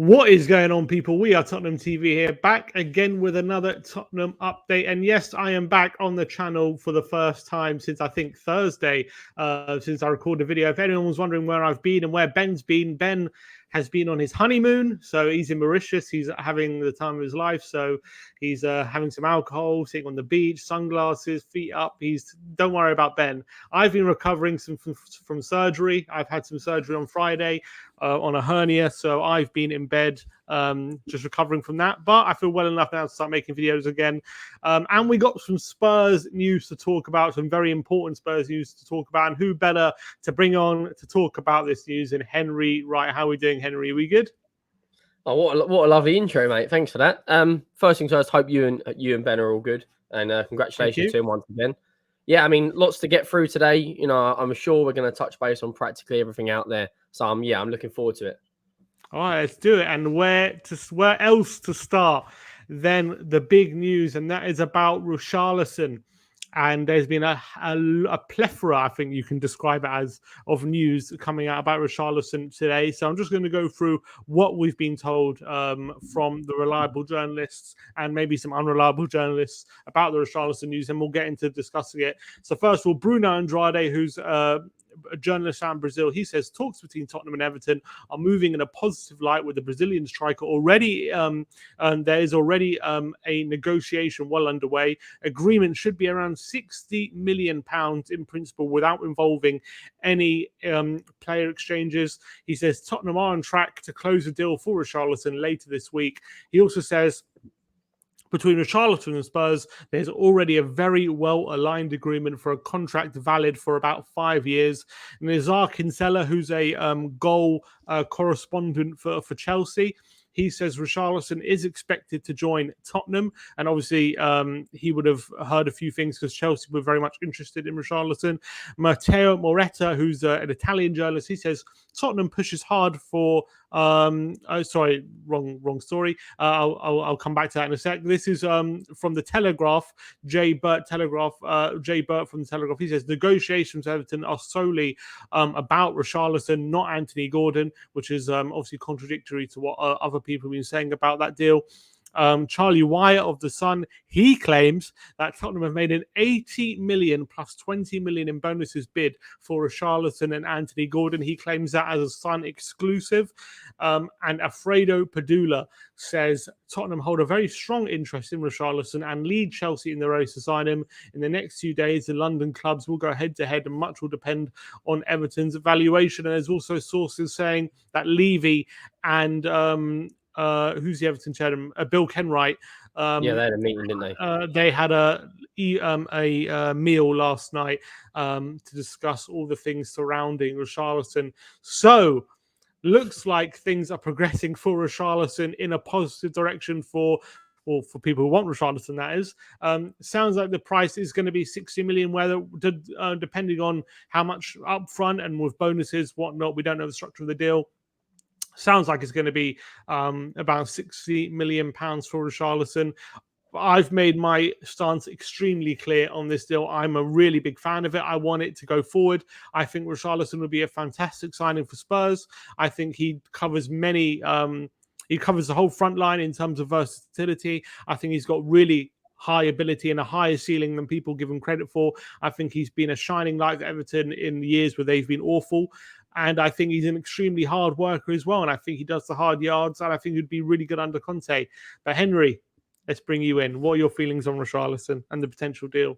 What is going on, people? We are Tottenham TV here, back again with another Tottenham update. And yes, I am back on the channel for the first time since I think Thursday, since I recorded a video. If anyone was wondering where I've been and where Ben's been, Ben has been on his honeymoon. So he's in Mauritius. He's having the time of his life. So he's having some alcohol, sitting on the beach, sunglasses, feet up. Don't worry about Ben. I've been recovering from surgery. I've had some surgery on Friday. On a hernia, so I've been in bed just recovering from that, but I feel well enough now to start making videos again. And we got some Spurs news to talk about, some very important Spurs news to talk about, and who better to bring on to talk about this news than Henry Wright. How are we doing, Henry? Are we good? Oh, what a lovely intro, mate. Thanks for that. First things first, hope you and Ben are all good, and congratulations to him once again. Yeah, I mean, lots to get through today. You know, I'm sure we're going to touch base on practically everything out there. So I'm looking forward to it. All right, let's do it. And where else to start than the big news, and that is about Richarlison. And there's been a plethora, I think you can describe it as, of news coming out about Richarlison today. So I'm just going to go through what we've been told from the reliable journalists and maybe some unreliable journalists about the Richarlison news, and we'll get into discussing it. So first of all, Bruno Andrade, who's a journalist out in Brazil, he says talks between Tottenham and Everton are moving in a positive light with the Brazilian striker already, and there is already a negotiation well underway. Agreement should be around £60 million in principle without involving any player exchanges. He says Tottenham are on track to close a deal for Richarlison later this week. He also says between Richarlison and Spurs, there's already a very well-aligned agreement for a contract valid for about 5 years. And Nazar Kinsella, who's a goal correspondent for Chelsea, he says Richarlison is expected to join Tottenham. And obviously, he would have heard a few things because Chelsea were very much interested in Richarlison. Matteo Moretta, who's an Italian journalist, he says Tottenham pushes hard for... sorry, wrong story. I'll come back to that in a sec. This is from the Telegraph, Jay Burt from the Telegraph. He says negotiations with Everton are solely about Richarlison, not Anthony Gordon, which is obviously contradictory to what other people have been saying about that deal. Charlie Wyatt of The Sun, he claims that Tottenham have made an 80 million plus 20 million in bonuses bid for Richarlison and Anthony Gordon. He claims that as a Sun exclusive. And Alfredo Padula says Tottenham hold a very strong interest in Richarlison and lead Chelsea in the race to sign him. In the next few days, the London clubs will go head-to-head and much will depend on Everton's valuation. And there's also sources saying that Levy and... who's the Everton chairman? Bill Kenwright. They had a meeting, didn't they? They had a meal last night to discuss all the things surrounding Richarlison. So, looks like things are progressing for Richarlison in a positive direction for people who want Richarlison, that is. Sounds like the price is going to be 60 million, depending on how much upfront and with bonuses, whatnot. We don't know the structure of the deal. Sounds like it's going to be about £60 million for Richarlison. I've made my stance extremely clear on this deal. I'm a really big fan of it. I want it to go forward. I think Richarlison would be a fantastic signing for Spurs. I think he covers he covers the whole front line in terms of versatility. I think he's got really high ability and a higher ceiling than people give him credit for. I think he's been a shining light for Everton in the years where they've been awful. And I think he's an extremely hard worker as well. And I think he does the hard yards. And I think he'd be really good under Conte. But Henry, let's bring you in. What are your feelings on Richarlison and the potential deal?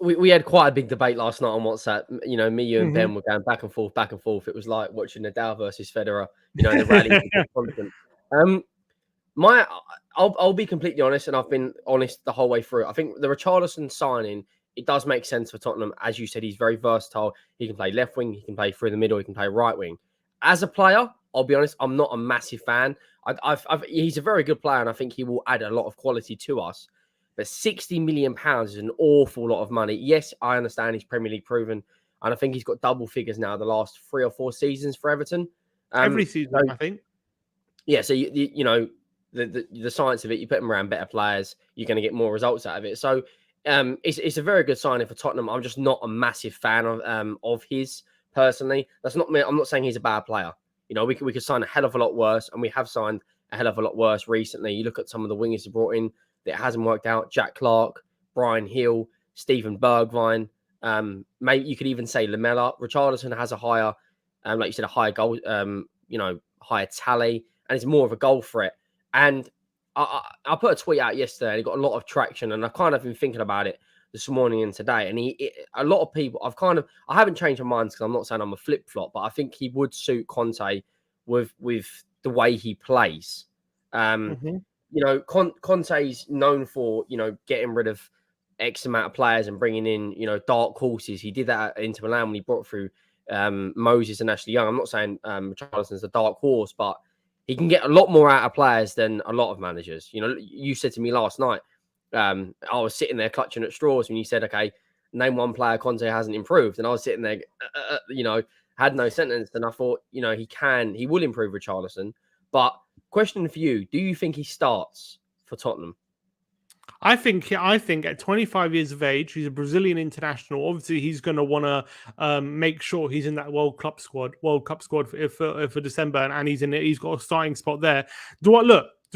We had quite a big debate last night on WhatsApp. You know, me, you, and Ben were going back and forth. It was like watching Nadal versus Federer. You know, the rally was constant. I'll be completely honest, and I've been honest the whole way through. I think the Richarlison signing, it does make sense for Tottenham. As you said, he's very versatile. He can play left wing, he can play through the middle, he can play right wing. As a player, I'll be honest, I'm not a massive fan. He's a very good player, and I think he will add a lot of quality to us. But £60 million is an awful lot of money. Yes, I understand he's Premier League proven, and I think he's got double figures now the last 3 or 4 seasons for Everton. Every season, I think. Yeah, so you know the science of it. You put him around better players, you're going to get more results out of it. So. It's a very good signing for Tottenham. I'm just not a massive fan of his personally. That's not me. I'm not saying he's a bad player. You know, we could sign a hell of a lot worse, and we have signed a hell of a lot worse recently. You look at some of the wingers he brought in that hasn't worked out. Jack Clark, Brian Hill, Stephen Bergwijn. Maybe you could even say Lamela. Richarlison has a higher, like you said, a higher goal, higher tally, and it's more of a goal threat. And I put a tweet out yesterday, and it got a lot of traction, and I've kind of been thinking about it this morning and today. And a lot of people, I haven't changed my mind, because I'm not saying I'm a flip flop, but I think he would suit Conte with the way he plays. You know, Conte's known for, you know, getting rid of X amount of players and bringing in, you know, dark horses. He did that at Inter Milan when he brought through Moses and Ashley Young. I'm not saying Richarlison's a dark horse, but he can get a lot more out of players than a lot of managers. You know, you said to me last night, I was sitting there clutching at straws when you said, okay, name one player Conte hasn't improved. And I was sitting there, you know, had no sentence. And I thought, you know, he will improve Richarlison. But question for you, do you think he starts for Tottenham? I think at 25 years of age, he's a Brazilian international. Obviously, he's going to want to make sure he's in that World Cup squad for December, and he's got a starting spot there. Do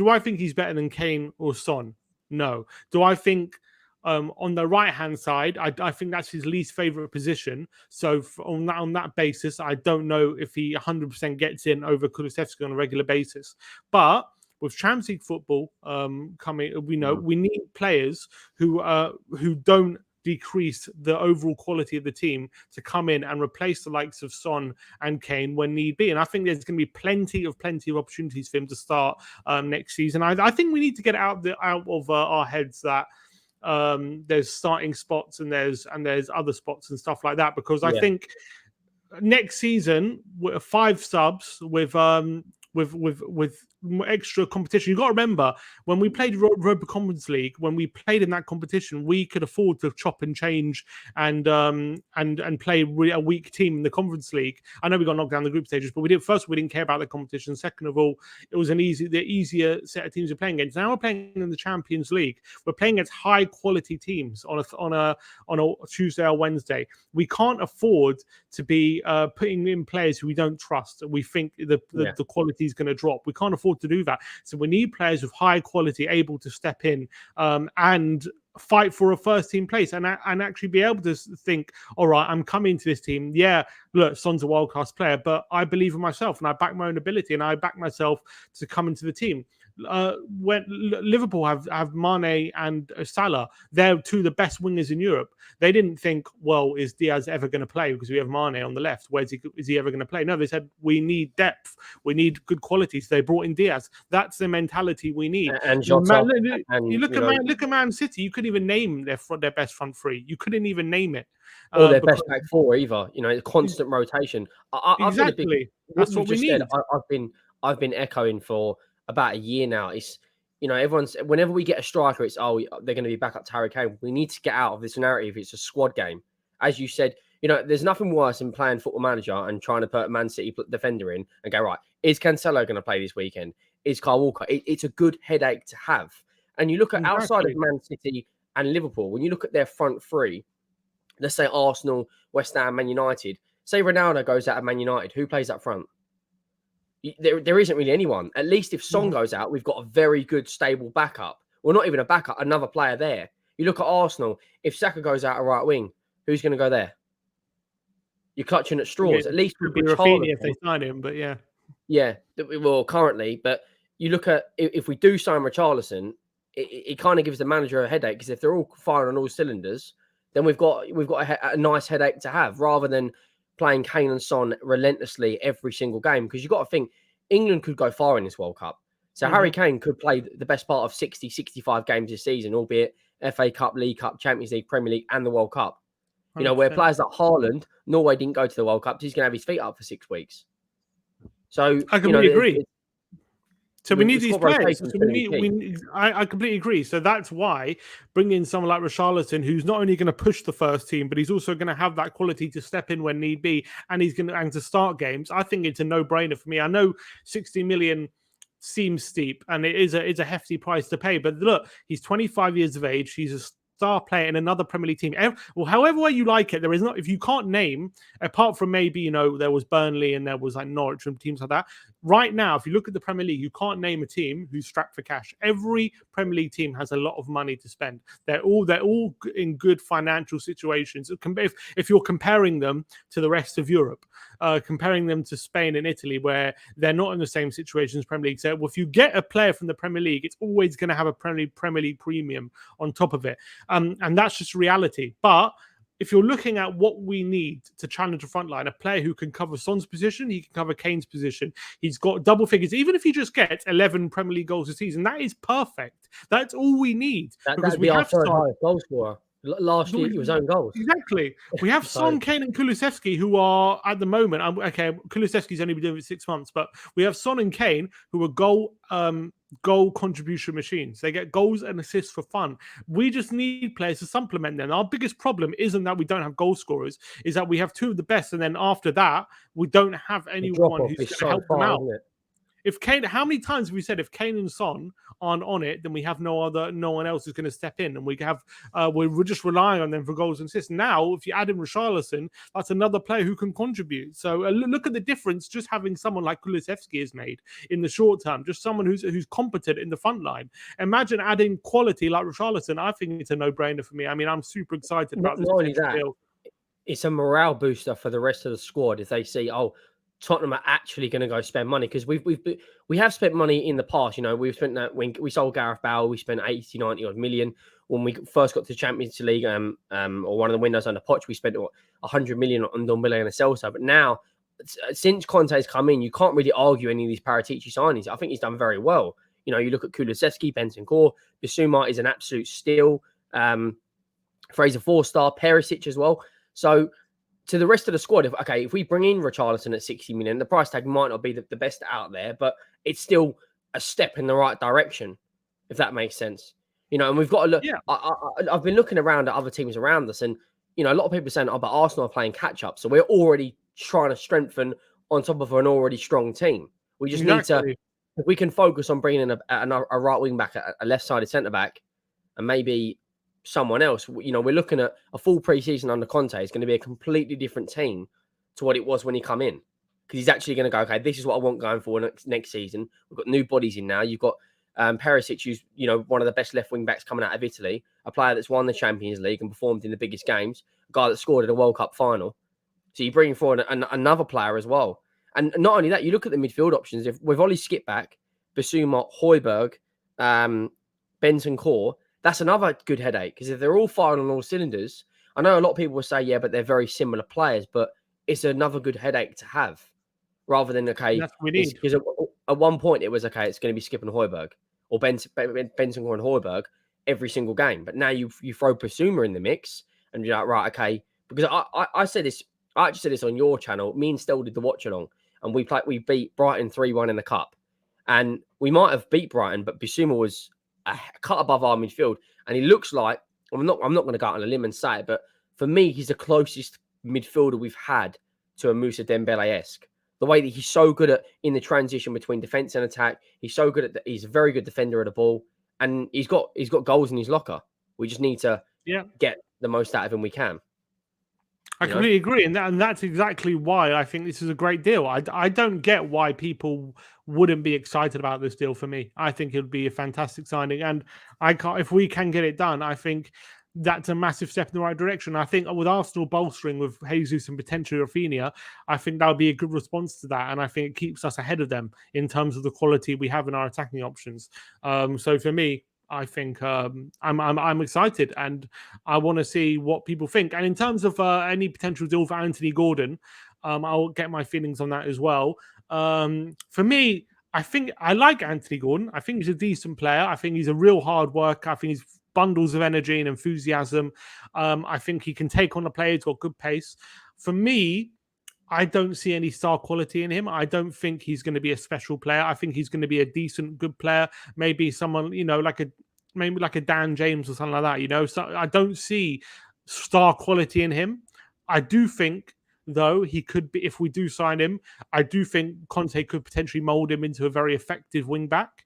I think he's better than Kane or Son? No. Do I think on the right hand side, I think that's his least favorite position. So on that basis, I don't know if he 100% gets in over Kulusevski on a regular basis, but with Champions League football coming, we need players who don't decrease the overall quality of the team to come in and replace the likes of Son and Kane when need be. And I think there's going to be plenty of opportunities for him to start next season. I think we need to get out of our heads that there's starting spots and there's other spots and stuff like that, because I think next season, 5 subs with extra competition. You got to remember, when we played Europa Conference League, when we played in that competition, we could afford to chop and change and play a weak team in the Conference League. I know we got knocked down the group stages, but we didn't care about the competition. Second of all, it was the easier set of teams we're playing against. Now we're playing in the Champions League. We're playing against high quality teams on a Tuesday or Wednesday. We can't afford to be putting in players who we don't trust. We think the quality is going to drop. We can't afford to do that. So we need players with high quality able to step in and fight for a first team place and actually be able to think, all right, I'm coming to this team. Yeah, look, Son's a world class player, but I believe in myself and I back my own ability and I back myself to come into the team. When Liverpool have Mane and Salah, they're two of the best wingers in Europe. They didn't think, well, is Diaz ever going to play because we have Mane on the left? Is he ever going to play? No, they said we need depth, we need good quality. So they brought in Diaz. That's the mentality we need. And Jota, look at Man City. You couldn't even name their best front three. You couldn't even name it. Or their best back four either. You know, constant rotation. Exactly. That's what we need. I've been echoing for about a year now. It's, you know, whenever we get a striker, it's they're going to be back up to Harry Kane. We need to get out of this narrative. It's a squad game, as you said. You know, there's nothing worse than playing Football Manager and trying to put a Man City defender in and go, right, is Cancelo going to play this weekend? Is Kyle Walker? It's a good headache to have. And you look at outside of Man City and Liverpool, when you look at their front three, let's say Arsenal, West Ham, Man United. Say Ronaldo goes out of Man United, who plays up front? There isn't really anyone. At least if Son goes out, we've got a very good, stable backup. Well, not even a backup, another player there. You look at Arsenal, if Saka goes out a right wing, who's going to go there? You're clutching at straws. At least would be Rafinha if they sign him, but yeah. Yeah, well, currently, but you look at, if we do sign Richarlison, it kind of gives the manager a headache, because if they're all firing on all cylinders, then we've got a nice headache to have, rather than playing Kane and Son relentlessly every single game. Because you've got to think, England could go far in this World Cup. So Harry Kane could play the best part of 60, 65 games this season, albeit FA Cup, League Cup, Champions League, Premier League, and the World Cup. 100%. You know, where players like Haaland, Norway didn't go to the World Cup, so he's going to have his feet up for 6 weeks. So I completely agree. So we need these players. I completely agree. So that's why bringing someone like Richarlison, who's not only going to push the first team, but he's also going to have that quality to step in when need be, and to start games. I think it's a no-brainer for me. I know 60 million seems steep, and it's a hefty price to pay. But look, he's 25 years of age. He's star player in another Premier League team, well, however way you like it, there is not. If you can't name, apart from maybe there was Burnley and there was like Norwich and teams like that. Right now, if you look at the Premier League, you can't name a team who's strapped for cash. Every Premier League team has a lot of money to spend. They're all in good financial situations. If you're comparing them to the rest of Europe, comparing them to Spain and Italy, where they're not in the same situation as Premier League. So if you get a player from the Premier League, it's always going to have a Premier League premium on top of it. And that's just reality. But if you're looking at what we need to challenge the front line, a player who can cover Son's position, he can cover Kane's position. He's got double figures. Even if he just gets 11 Premier League goals a season, that is perfect. That's all we need. That'd be our third highest goal scorer. Last year, it was own goals. Exactly. We have Son, Kane, and Kulusevski, who are at the moment. Okay, Kulusevski's only been doing it 6 months, but we have Son and Kane, who are goal contribution machines. They get goals and assists for fun. We just need players to supplement them. Our biggest problem isn't that we don't have goal scorers; is that we have two of the best, and then after that, we don't have anyone who's going to help them out. If Kane, how many times have we said if Kane and Son aren't on it, then we have no one else is going to step in, and we're just relying on them for goals and assists. Now, if you add in Richarlison, that's another player who can contribute. So look at the difference just having someone like Kulusevski has made in the short term, just someone who's competent in the front line. Imagine adding quality like Richarlison. I think it's a no-brainer for me. I mean, I'm super excited about this. Not only that, it's a morale booster for the rest of the squad if they see, Tottenham are actually going to go spend money, because we have spent money in the past. We've spent that when we sold Gareth Bale, we spent 80, 90 odd million. When we first got to the Champions League, or one of the windows under Poch, we spent 100 million on Ndombele and Celso. But now, since Conte's come in, you can't really argue any of these Paratici signings. I think he's done very well. You look at Kulusevski, Bentancur, Bissouma is an absolute steal. Fraser 4-star, Perisic as well. So, to the rest of the squad, if we bring in Richarlison at 60 million, the price tag might not be the best out there, but it's still a step in the right direction, if that makes sense. And we've got to look. Yeah. I've been looking around at other teams around us, and a lot of people are saying, but Arsenal are playing catch up, so we're already trying to strengthen on top of an already strong team. We just need to. If we can focus on bringing in a right wing back, a left-sided centre back, and maybe someone else, we're looking at a full pre-season under Conte. It's going to be a completely different team to what it was when he come in, because he's actually going to go, okay, this is what I want going for next season. We've got new bodies in now. You've got Perisic, who's one of the best left wing backs coming out of Italy, a player that's won the Champions League and performed in the biggest games, a guy that scored at a World Cup final. So you bring forward another player as well. And not only that, you look at the midfield options. If we've only skipped back, Bissouma, Højbjerg, Bentancur, that's another good headache, because if they're all firing on all cylinders, I know a lot of people will say, yeah, but they're very similar players, but it's another good headache to have, rather than, okay, that's what we need. Because at one point it was, okay, it's going to be Skip and Højbjerg, or Bentancur and Højbjerg every single game. But now you throw Bissouma in the mix, and you're like, right, okay, because I said this, I actually said this on your channel. Me and Stel did the watch along, and we beat Brighton 3-1 in the cup, and we might have beat Brighton, but Bissouma was a cut above our midfield, and he looks like, I'm not going to go out on a limb and say it, but for me, he's the closest midfielder we've had to a Moussa Dembele-esque. The way that he's so good at in the transition between defense and attack, he's so good at he's a very good defender of the ball, and he's got goals in his locker. We just need to get the most out of him we can. I completely agree, and that's exactly why I think this is a great deal. I don't get why people wouldn't be excited about this deal. For me, I think it would be a fantastic signing, and if we can get it done, I think that's a massive step in the right direction. I think with Arsenal bolstering with Jesus and potentially Rafinha, I think that would be a good response to that, and I think it keeps us ahead of them in terms of the quality we have in our attacking options. So for me, I think I'm excited, and I want to see what people think. And in terms of any potential deal for Anthony Gordon, I'll get my feelings on that as well. For me, I think I like Anthony Gordon. I think he's a decent player. I think he's a real hard worker. I think he's bundles of energy and enthusiasm. I think he can take on the players, got good pace. For me, I don't see any star quality in him. I don't think he's going to be a special player. I think he's going to be a decent, good player. Maybe someone, like a Dan James or something like that, So I don't see star quality in him. I do think, though, he could be, if we do sign him, I do think Conte could potentially mold him into a very effective wing back.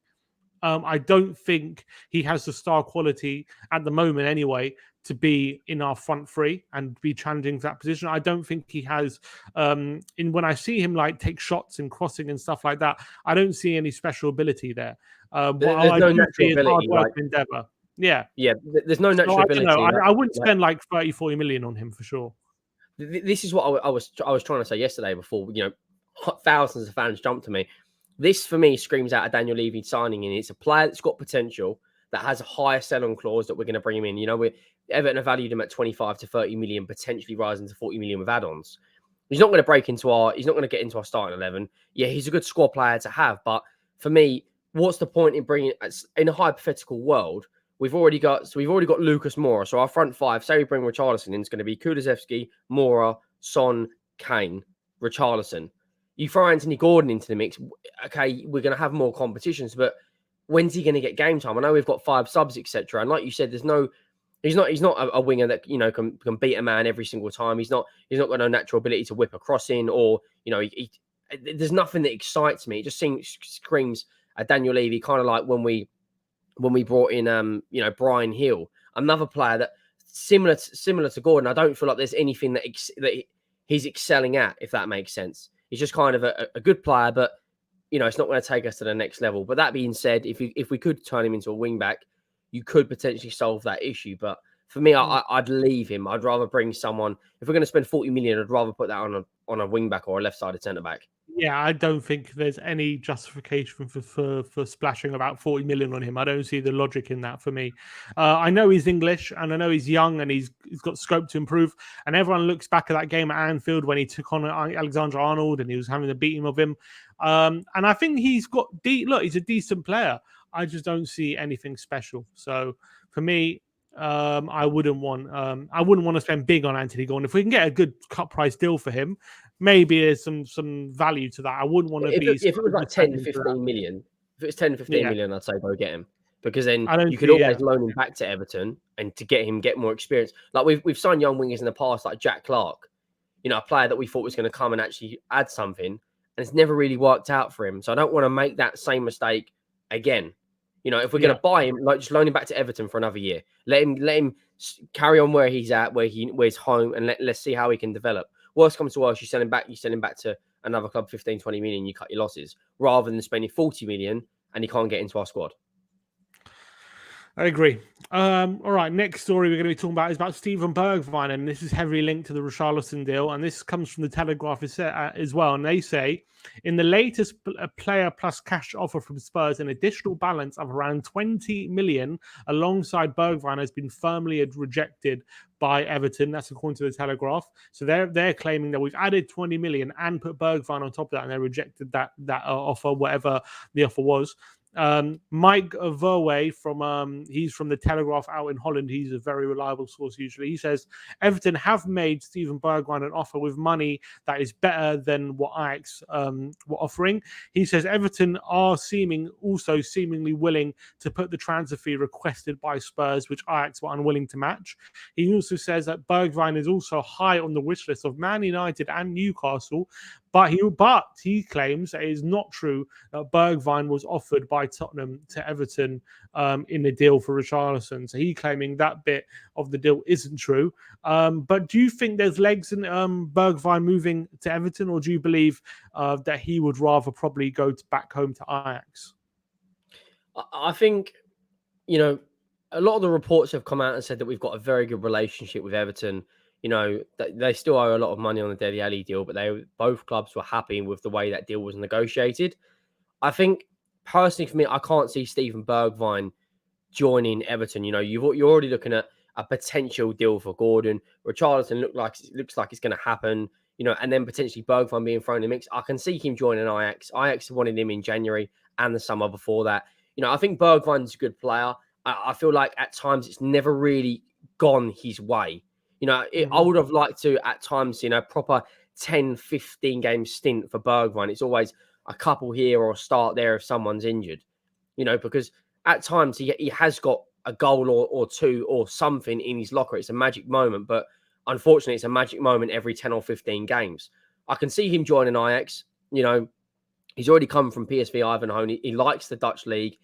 I don't think he has the star quality at the moment, anyway, to be in our front three and be challenging for that position. I don't think he has. In when I see him like take shots and crossing and stuff like that, I don't see any special ability there. What There's I no do see natural is hard ability. work Like, and endeavor. Yeah. yeah, there's no So natural I don't know. ability. I wouldn't spend like 30, 40 million on him for sure. This is what I was trying to say yesterday before, thousands of fans jumped to me. This for me screams out a Daniel Levy signing, and it's a player that's got potential, that has a higher sell-on clause that we're going to bring him in. Everton have valued him at 25 to 30 million, potentially rising to 40 million with add-ons. He's not going to he's not going to get into our starting 11. Yeah, he's a good squad player to have, but for me, what's the point in bringing, in a hypothetical world, we've already got Lucas Moura. So our front five, say we bring Richarlison in, it's going to be Kulusevski, Moura, Son, Kane, Richarlison. You throw Anthony Gordon into the mix, okay, we're going to have more competitions, but when's he going to get game time? I know we've got 5 subs, etc. And like you said, he's not a winger that can beat a man every single time. He's not got no natural ability to whip a cross in, or there's nothing that excites me. It just screams a Daniel Levy, kind of like when we brought in Brian Hill, another player that similar to Gordon. I don't feel like there's anything that he's excelling at, if that makes sense. He's just kind of a good player, but it's not going to take us to the next level. But that being said, if we could turn him into a wing back, you could potentially solve that issue. But for me, I'd leave him. I'd rather bring someone. If we're going to spend 40 million, I'd rather put that on a wing back or a left-sided centre back. Yeah, I don't think there's any justification for splashing about 40 million on him. I don't see the logic in that for me. I know he's English and I know he's young and he's got scope to improve. And everyone looks back at that game at Anfield when he took on Alexander-Arnold and he was having the beating of him. And I think he's got he's a decent player. I just don't see anything special. So for me, I wouldn't want to spend big on Anthony Gordon. If we can get a good cut price deal for him, maybe there's some value to that. I wouldn't want to be. If it was like 10 to 15 million, if it was 10 to 15 million, I'd say go get him, because then you could always loan him back to Everton and to get more experience. Like we've signed young wingers in the past, like Jack Clark, a player that we thought was going to come and actually add something, and it's never really worked out for him. So I don't want to make that same mistake again. If we're going to buy him, like just loan him back to Everton for another year. Let him carry on where he's at, where he's home, and let's see how he can develop. Worst comes to worst, you send him back to another club, 15, 20 million, you cut your losses, rather than spending 40 million and he can't get into our squad. I agree. All right, next story we're going to be talking about is about Steven Bergwijn, and this is heavily linked to the Richarlison deal, and this comes from the Telegraph as well, and they say, in the latest player plus cash offer from Spurs, an additional balance of around 20 million alongside Bergwijn has been firmly rejected by Everton. That's according to the Telegraph. So they're claiming that we've added 20 million and put Bergwijn on top of that, and they rejected that offer, whatever the offer was. Mike Verwey he's from the Telegraph out in Holland. He's a very reliable source usually. He says Everton have made Steven Bergwijn an offer with money that is better than what Ajax were offering. He says Everton are seemingly willing to put the transfer fee requested by Spurs, which Ajax were unwilling to match. He also says that Bergwijn is also high on the wish list of Man United and Newcastle, but he claims that it is not true that Bergwijn was offered by Tottenham to Everton in the deal for Richarlison. So he claiming that bit of the deal isn't true. But do you think there's legs in Bergwijn moving to Everton, or do you believe that he would rather probably go back home to Ajax? I think, a lot of the reports have come out and said that we've got a very good relationship with Everton. They still owe a lot of money on the Dele Alli deal, but both clubs were happy with the way that deal was negotiated. I think, personally, for me, I can't see Steven Bergwijn joining Everton. You're already looking at a potential deal for Gordon. Richarlison looks like it's going to happen. And then potentially Bergwijn being thrown in the mix. I can see him joining Ajax. Ajax wanted him in January and the summer before that. I think Bergwijn's a good player. I feel like at times it's never really gone his way. I would have liked to, at times, proper 10, 15 game stint for Bergwijn. It's always a couple here or a start there if someone's injured, because at times he has got a goal or two or something in his locker. It's a magic moment, but unfortunately, it's a magic moment every 10 or 15 games. I can see him joining Ajax. He's already come from PSV Eindhoven. He likes the Dutch league.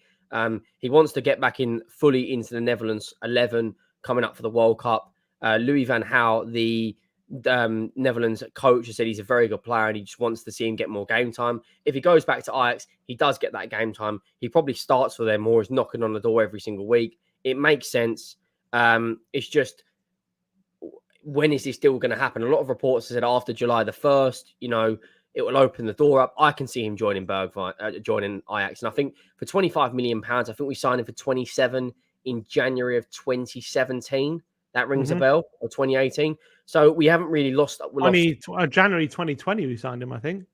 He wants to get back in fully into the Netherlands 11 coming up for the World Cup. Louis van Gaal, the Netherlands coach, has said he's a very good player and he just wants to see him get more game time. If he goes back to Ajax, he does get that game time. He probably starts for them or is knocking on the door every single week. It makes sense. It's just, when is this deal going to happen? A lot of reports said after July the 1st, it will open the door up. I can see him joining joining Ajax. And I think for £25 million, I think we signed him for 27 in January of 2017. That rings a bell, or 2018. So we haven't really lost. January 2020, we signed him, I think.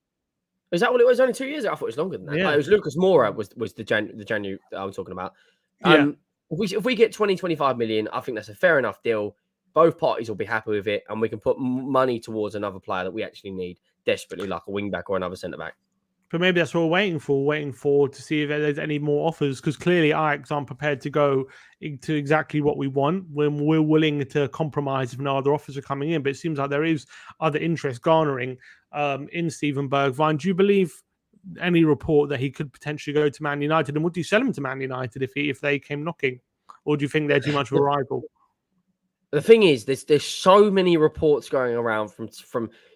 Is that what it was? Only 2 years? I thought it was longer than that. Yeah. It was Lucas Moura was the January that I was talking about. Yeah. If we get 25 million, I think that's a fair enough deal. Both parties will be happy with it, and we can put money towards another player that we actually need desperately, like a wing back or another centre back. But maybe that's what we're waiting for to see if there's any more offers, because clearly Ajax aren't prepared to go into exactly what we want when we're willing to compromise if no other offers are coming in. But it seems like there is other interest garnering in Steven Bergwijn. Do you believe any report that he could potentially go to Man United, and would you sell him to Man United if they came knocking, or do you think they're too much of a rival? The thing is, there's so many reports going around from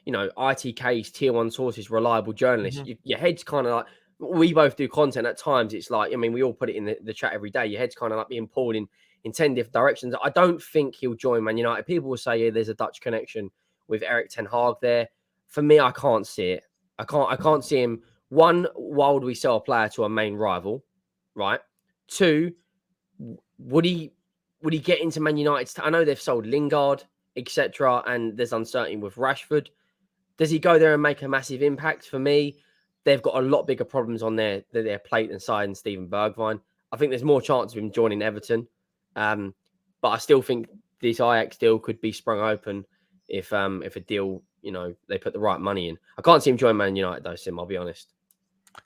ITK's tier one sources, reliable journalists. Your head's kind of like, we both do content at times. It's like, we all put it in the chat every day. Your head's kind of like being pulled in 10 different directions. I don't think he'll join Man United. People will say, yeah, there's a Dutch connection with Erik ten Hag there. For me, I can't see it. I can't see him. One, why would we sell a player to a main rival, right? Two, would he get into Man United? I know they've sold Lingard, etc., and there's uncertainty with Rashford. Does he go there and make a massive impact? For me, they've got a lot bigger problems on their plate than signing Steven Bergwijn. I think there's more chance of him joining Everton, but I still think this Ajax deal could be sprung open if a deal, they put the right money in. I can't see him join Man United though, Sim. I'll be honest.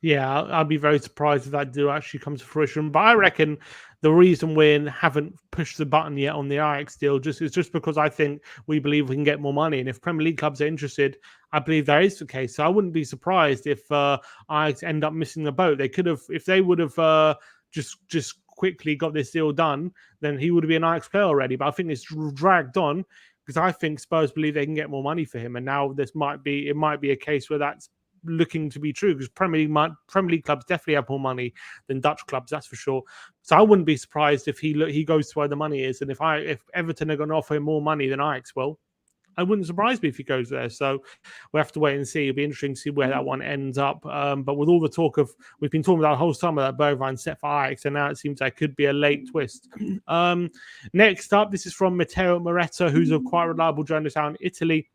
Yeah, I'll be very surprised if that deal actually comes to fruition. But I reckon the reason we haven't pushed the button yet on the Ajax deal is just because I think we believe we can get more money. And if Premier League clubs are interested, I believe that is the case. So I wouldn't be surprised if Ajax end up missing the boat. They could have, if they would have just quickly got this deal done, then he would have been an Ajax player already. But I think it's dragged on because I think Spurs believe they can get more money for him. And now it might be a case where that's looking to be true, because Premier League clubs definitely have more money than Dutch clubs, that's for sure. So I wouldn't be surprised if he goes to where the money is, and if Everton are going to offer him more money than Ajax will, I wouldn't surprise me if he goes there. So we have to wait and see. It'll be interesting to see where that one ends up. But with all the talk of, we've been talking about the whole summer that Bergwijn set for Ajax, and now it seems like could be a late twist. Next up, this is from Matteo Moretta, who's a quite reliable journalist out in Italy.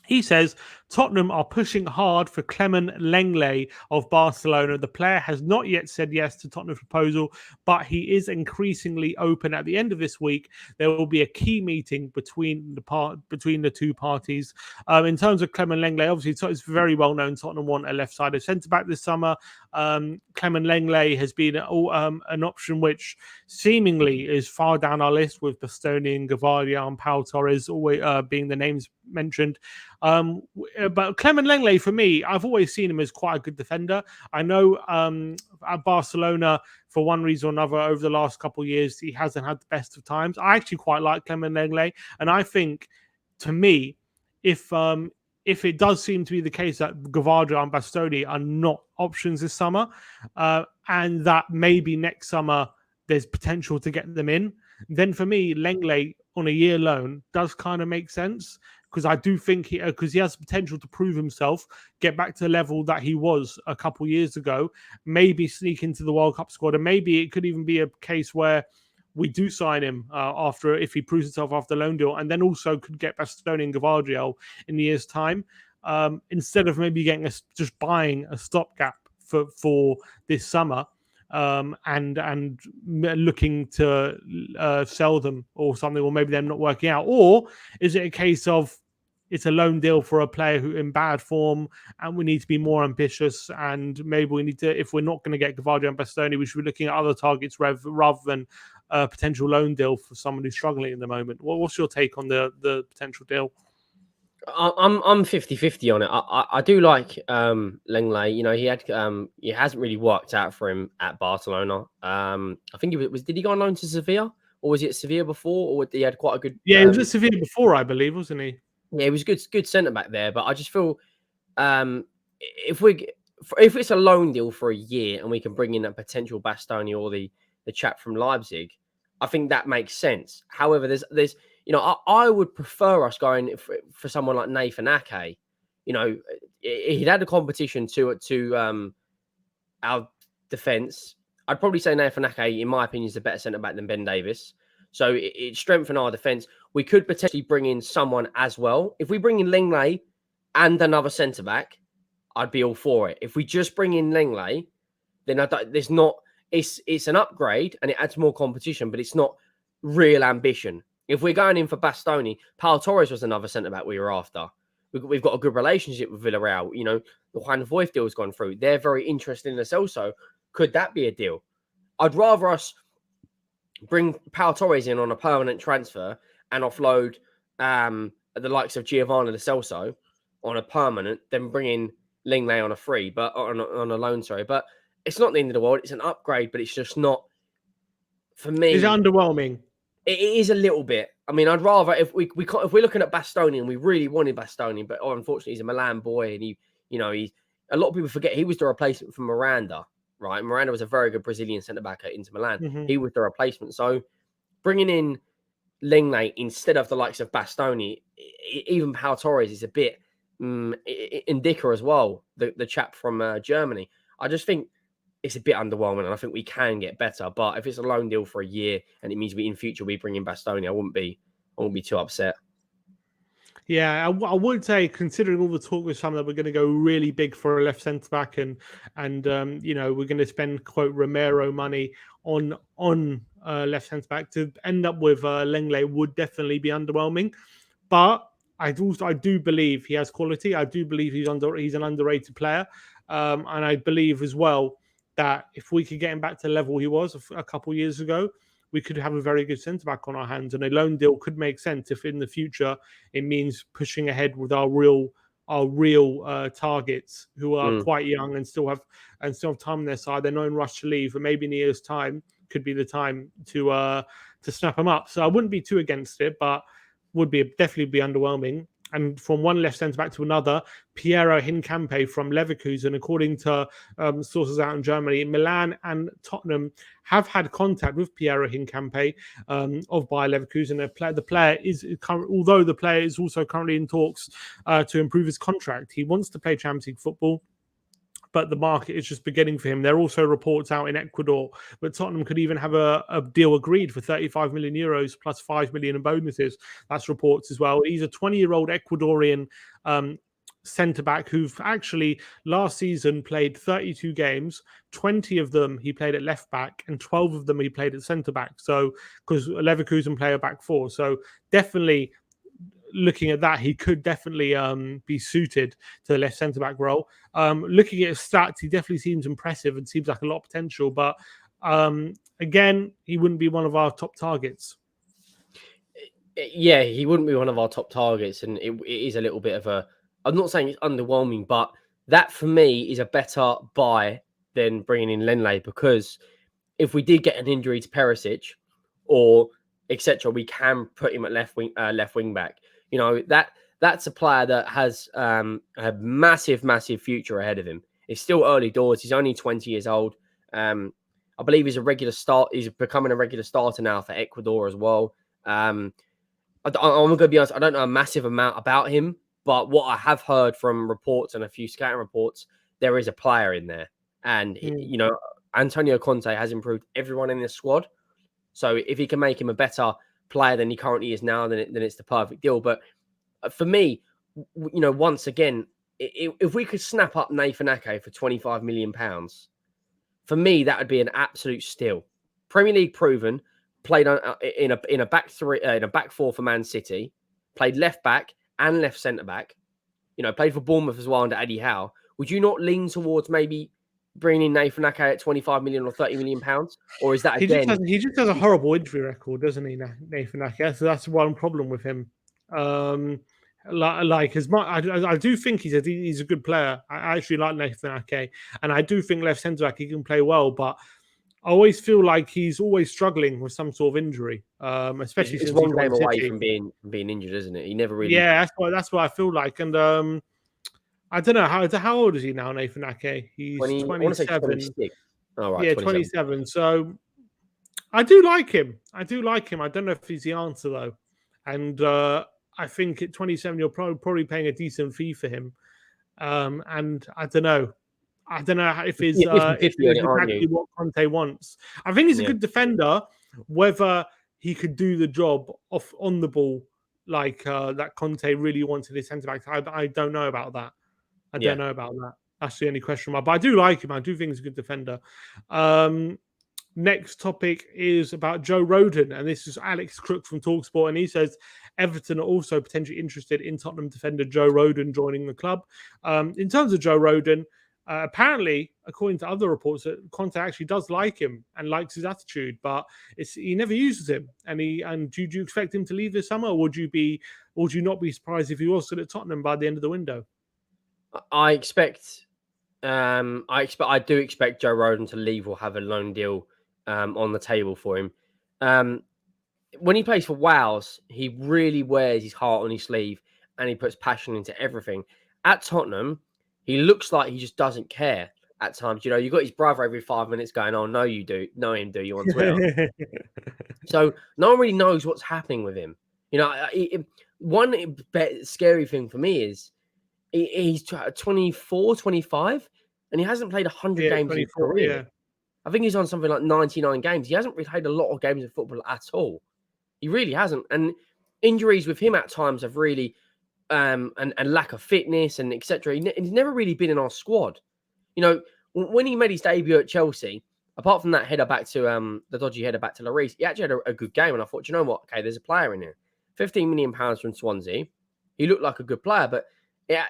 He says Tottenham are pushing hard for Clement Lenglet of Barcelona. The player has not yet said yes to Tottenham's proposal, but he is increasingly open. At the end of this week, there will be a key meeting between the two parties. In terms of Clement Lenglet, obviously it's very well known Tottenham want a left-sided centre-back this summer. Clement Lenglet has been an option which seemingly is far down our list, with Bastoni and Gavardia and Pau Torres always being the names mentioned. But Clement Lenglet, for me, I've always seen him as quite a good defender. I know at Barcelona, for one reason or another, over the last couple of years, he hasn't had the best of times. I actually quite like Clement Lenglet, and I think, to me, if it does seem to be the case that Gavardia and Bastoni are not options this summer, and that maybe next summer there's potential to get them in, then for me, Lenglet on a year loan does kind of make sense, because I do think he has potential to prove himself, get back to the level that he was a couple years ago, maybe sneak into the World Cup squad, and maybe it could even be a case where we do sign him if he proves himself after the loan deal, and then also could get Bastoni and Gavardia in the year's time, instead of maybe just buying a stopgap for this summer. And looking to sell them or something, or maybe them not working out, or is it a case of it's a loan deal for a player who in bad form, and we need to be more ambitious, and maybe we need to, if we're not going to get Gavardia and Bastoni, we should be looking at other targets rather than a potential loan deal for someone who's struggling at the moment. What's your take on the potential deal? I'm 50-50 on it. I do like Lenglet. You know, he hasn't really worked out for him at Barcelona. I think it was did he go on loan to Sevilla, or was it Sevilla before, or he had quite a good Yeah, he was at Sevilla before, I believe, wasn't he? yeah, he was good centre back there. But I just feel um if we if it's a loan deal for a year and we can bring in a potential Bastoni or the chap from Leipzig, I think that makes sense. However, there's you know, I would prefer us going for someone like Nathan Ake. You know, he'd had a competition to our defence. I'd probably say Nathan Ake, in my opinion, is a better centre back than Ben Davis. So it strengthened our defence. We could potentially bring in someone as well. If we bring in Lenglet and another centre back, I'd be all for it. If we just bring in Lenglet, then there's not. It's an upgrade and it adds more competition, but it's not real ambition. If we're going in for Bastoni, Pau Torres was another centre back we were after. We've got a good relationship with Villarreal. You know, the Juan Voigt deal has gone through. They're very interested in us also. Could that be a deal? I'd rather us bring Pau Torres in on a permanent transfer and offload the likes of Giovanni Lo Celso on a permanent than bring in Lenglet on a free, but on a loan, sorry. But it's not the end of the world. It's an upgrade, but it's just not for me. Is it underwhelming? It is a little bit. I mean, I'd rather if we're looking at Bastoni and we really wanted Bastoni, but unfortunately he's a Milan boy and he's a lot of people forget he was the replacement for Miranda, right? Miranda was a very good Brazilian centre back at Inter Milan. Mm-hmm. He was the replacement. So bringing in Lenglet instead of the likes of Bastoni, even Pau Torres is a bit Indica as well, the chap from Germany. I just think it's a bit underwhelming, and I think we can get better. But if it's a loan deal for a year and it means in future we bring in Bastoni, I wouldn't be too upset. Yeah, I would say, considering all the talk with some that we're going to go really big for a left centre back, and you know, we're going to spend quote Romero money on left centre back, to end up with Lenglet would definitely be underwhelming. But I do believe he has quality. I do believe he's an underrated player, and I believe as well that if we could get him back to the level he was a couple of years ago, we could have a very good centre back on our hands, and a loan deal could make sense if in the future it means pushing ahead with our real targets who are quite young and still have time on their side. They're not in rush to leave, but maybe in a year's time could be the time to snap them up. So I wouldn't be too against it, but would definitely be underwhelming. And from one left centre back to another, Piero Hincapie from Leverkusen, according to sources out in Germany, Milan and Tottenham have had contact with Piero Hincapie of Bayer Leverkusen. Although the player is also currently in talks to improve his contract. He wants to play Champions League football, but the market is just beginning for him. There are also reports out in Ecuador that Tottenham could even have a deal agreed for 35 million euros plus 5 million in bonuses. That's reports as well. He's a 20-year-old Ecuadorian centre-back who've actually last season played 32 games. 20 of them he played at left-back and 12 of them he played at centre-back. So, because Leverkusen play a back four. So, definitely looking at that, he could definitely be suited to the left centre back role. Looking at his stats, he definitely seems impressive and seems like a lot of potential. But again, he wouldn't be one of our top targets. Yeah, he wouldn't be one of our top targets, and it is a little bit of a. I'm not saying it's underwhelming, but that for me is a better buy than bringing in Lenglet, because if we did get an injury to Perisic or etc., we can put him at left wing back. You know, that's a player that has a massive future ahead of him. It's still early doors. He's only 20 years old. I believe he's a regular start. He's becoming a regular starter now for Ecuador as well. I'm going to be honest, I don't know a massive amount about him, but what I have heard from reports and a few scouting reports, there is a player in there. And, you know, Antonio Conte has improved everyone in this squad. So if he can make him a better player than he currently is now, then it's the perfect deal. But for me, you know, once again, if we could snap up Nathan Ake for £25 million, for me, that would be an absolute steal. Premier League proven, played in a back three, in a back four for Man City, played left back and left centre back. You know, played for Bournemouth as well under Eddie Howe. Would you not lean towards maybe bringing in Nathan Ake at 25 million or 30 million pounds? Or is that again? He just has a horrible injury record, doesn't he, Nathan Ake? So that's one problem with him. Like as much, I do think he's a good player. I actually like Nathan Ake, and I do think left centre back he can play well, but I always feel like he's always struggling with some sort of injury, especially He's since he one game joined away City. from being injured, isn't it? He never really Yeah, that's what I feel like, and I don't know how old is he now, Nathan Ake? He's 20. I want to say 27. 26. Oh, right, Yeah, 27. 27. So I do like him. I do like him. I don't know if he's the answer though, and I think at 27 you're probably paying a decent fee for him. And I don't know. I don't know if You're if 50-50 on it's it, aren't you? exactly what Conte wants. I think he's a Yeah. good defender. Whether he could do the job off on the ball like that Conte really wanted his centre back, I don't know about that. I Yeah. don't know about that. That's the only question mark. But I do like him. I do think he's a good defender. Um, Next topic is about Joe Rodon, and this is Alex Crook from Talksport, and he says Everton are also potentially interested in Tottenham defender Joe Rodon joining the club. In terms of Joe Rodon, apparently, according to other reports, that Conte actually does like him and likes his attitude, but he never uses him. And do you expect him to leave this summer, or would you not be surprised if he was still at Tottenham by the end of the window? I do expect Joe Rodon to leave or have a loan deal on the table for him. When he plays for Wales, he really wears his heart on his sleeve and he puts passion into everything. At Tottenham, he looks like he just doesn't care at times. You know, you've got his brother every 5 minutes going, "Oh, no, you do. Know him, do you, on Twitter?" So no one really knows what's happening with him. You know, one scary thing for me is he's 24, 25, and he hasn't played 100 Yeah, games in his 24. career. Yeah. I think he's on something like 99 games. He hasn't really played a lot of games of football at all. He really hasn't. And injuries with him at times have really, and lack of fitness and etc. He's never really been in our squad. You know, when he made his debut at Chelsea, apart from that header back to the dodgy header back to Lloris, he actually had a good game. And I thought, you know what? Okay, there's a player in here. £15 million from Swansea. He looked like a good player, but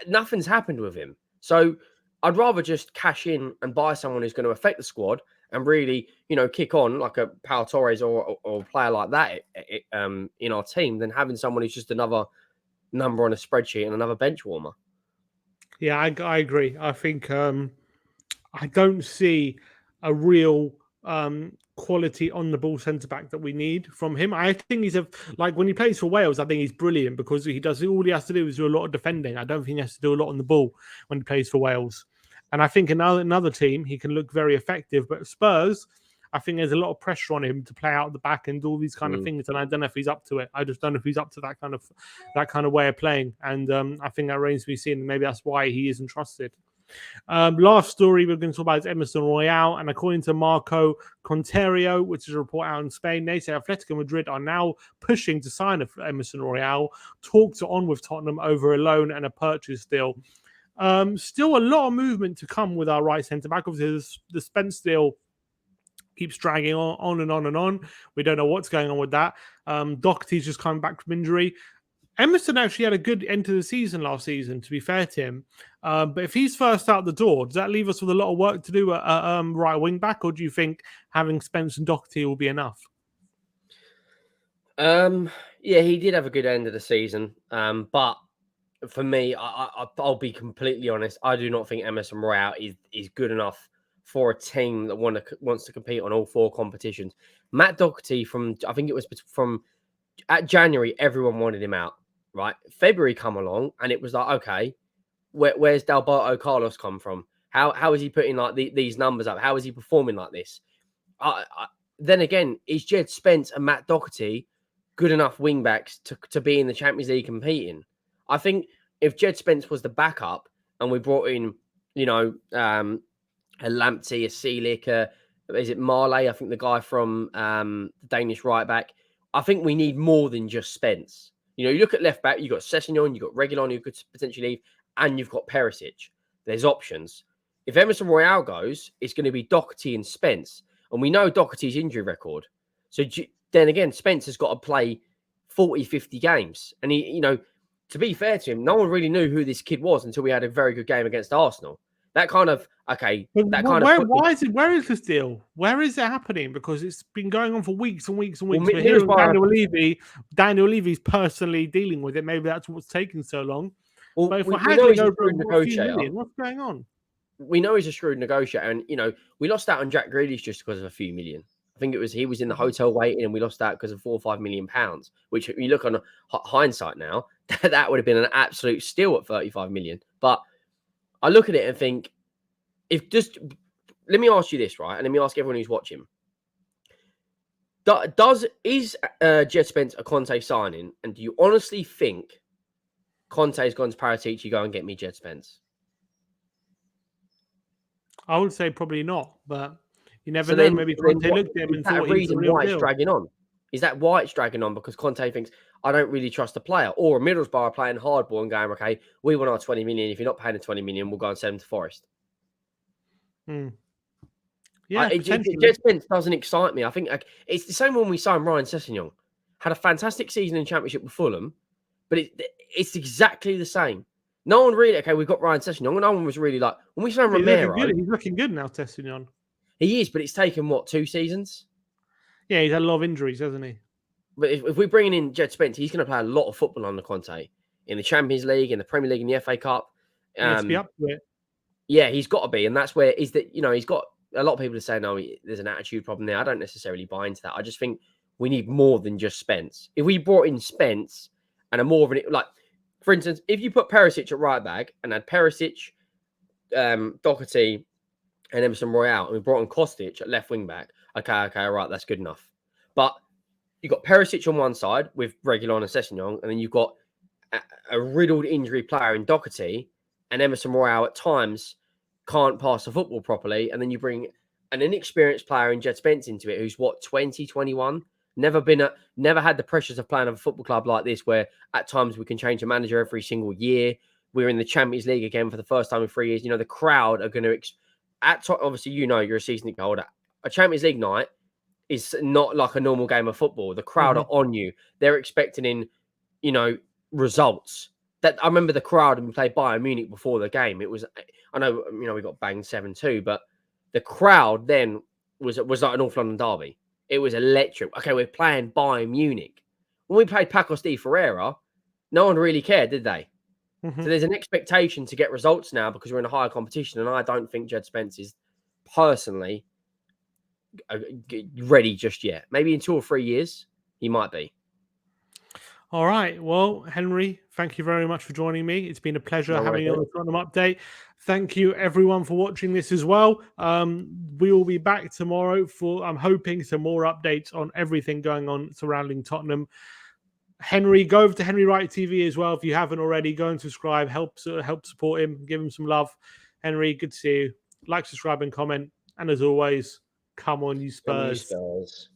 nothing's happened with him. So I'd rather just cash in and buy someone who's going to affect the squad and really, you know, kick on like a Pau Torres or a player like that in our team than having someone who's just another number on a spreadsheet and another bench warmer. Yeah, I agree. I think I don't see a real quality on the ball centre back that we need from him. I think like when he plays for Wales, I think he's brilliant because all he has to do is do a lot of defending. I don't think he has to do a lot on the ball when he plays for Wales. And I think another team he can look very effective. But Spurs, I think there's a lot of pressure on him to play out the back and do all these kind of things. And I don't know if he's up to it. I just don't know if he's up to that kind of way of playing. And I think that remains to be seen. Maybe that's why he isn't trusted. Last story we're going to talk about is Emerson Royale, and according to Marco Conterio, which is a report out in Spain, they say Atletico Madrid are now pushing to sign Emerson Royale. Talks are on with Tottenham over a loan and a purchase deal. Still a lot of movement to come with our right centre back. Obviously, the Spence deal keeps dragging on and on and on. We don't know what's going on with that. Doherty's just coming back from injury. Emerson actually had a good end to the season last season, to be fair to him. But if he's first out the door, does that leave us with a lot of work to do at right wing back, or do you think having Spence and Doherty will be enough? Yeah, he did have a good end of the season. But for me, I'll be completely honest. I do not think Emerson Royale is good enough for a team that wants to compete on all four competitions. Matt Doherty I think it was from at January, everyone wanted him out, right? February come along and it was like, okay, where's Dalberto Carlos come from? How is he putting like these numbers up? How is he performing like this? Then again, is Jed Spence and Matt Doherty good enough wingbacks to be in the Champions League competing? I think if Jed Spence was the backup and we brought in, you know, a Lamptey, a Seelick, is it Marley? I think the guy from the Danish right back. I think we need more than just Spence. You know, you look at left back, you've got Sessegnon, you've got Reguilon who could potentially leave, and you've got Perisic. There's options. If Emerson Royale goes, it's going to be Doherty and Spence. And we know Doherty's injury record. So then again, Spence has got to play 40, 50 games. And he, you know, to be fair to him, no one really knew who this kid was until we had a very good game against Arsenal. That kind of okay. But That kind of why is it? Where is this deal? Where is it happening? Because it's been going on for weeks and weeks and weeks. Well, We're hearing Middlesbrough. Daniel Levy's personally dealing with it. Maybe that's what's taking so long. Well, But if we're we know haggling he's a over shrewd a few negotiator. million, what's going on? We know he's a shrewd negotiator, and we lost out on Jack Grealish just because of a few million. I think he was in the hotel waiting, and we lost out because of £4 or £5 million. Which, if you look on hindsight now, that would have been an absolute steal at 35 million. But I look at it and think, let me ask you this, right? And let me ask everyone who's watching. Is Jed Spence a Conte signing? And do you honestly think Conte's gone to Paratici, go and get me Jed Spence? I would say probably not, but you never know. Maybe Conte looked at him and thought he's the real deal. Dragging on? Is that why it's dragging on? Because Conte thinks, I don't really trust the player. Or Middlesbrough are playing hardball and going, okay, we want our 20 million. If you're not paying the 20 million, we'll go and send him to Forest. Yeah, Jed Spence doesn't excite me. I think it's the same when we signed Ryan Sessegnon. Had a fantastic season in Championship with Fulham, but it's exactly the same. No one really, okay, we've got Ryan Sessegnon. No one was really like, when we signed Romero. He's looking good now, Sessegnon. He is, but it's taken, 2 seasons? Yeah, he's had a lot of injuries, hasn't he? But if we're bringing in Jed Spence, he's going to play a lot of football under Conte in the Champions League, in the Premier League, in the FA Cup. He has to be up to it. Yeah, he's got to be. And that's where he's got a lot of people are saying, no, there's an attitude problem there. I don't necessarily buy into that. I just think we need more than just Spence. If we brought in Spence and a more of an, like, for instance, if you put Perisic at right back and had Perisic, Doherty, and Emerson Royale, and we brought in Kostic at left wing back, okay, right, that's good enough. But you've got Perisic on one side with Reguilon and Sessegnon, and then you've got a riddled injury player in Doherty, and Emerson Royale at times can't pass the football properly, and then you bring an inexperienced player in Jed Spence into it, who's 20, 21, never had the pressures of playing at a football club like this, where at times we can change a manager every single year. We're in the Champions League again for the first time in 3 years. The crowd are going to, obviously, you're a season ticket holder. A Champions League night is not like a normal game of football. The crowd are on you. They're expecting results. That I remember the crowd when we played Bayern Munich before the game. It was, I know, we got banged 7-2, but the crowd then was like an North London derby. It was electric. Okay, we're playing Bayern Munich. When we played Pacos de Ferreira, no one really cared, did they? So there's an expectation to get results now because we're in a higher competition, and I don't think Jed Spence is personally ready just yet. Maybe in 2 or 3 years, he might be. All right. Well, Henry, thank you very much for joining me. It's been a pleasure having you on the Tottenham Update. Thank you, everyone, for watching this as well. We will be back tomorrow for, I'm hoping, some more updates on everything going on surrounding Tottenham. Henry, go over to Henry Wright TV as well. If you haven't already, go and subscribe. Help support him. Give him some love. Henry, good to see you. Like, subscribe, and comment. And as always, come on, you Spurs. Come on, you Spurs.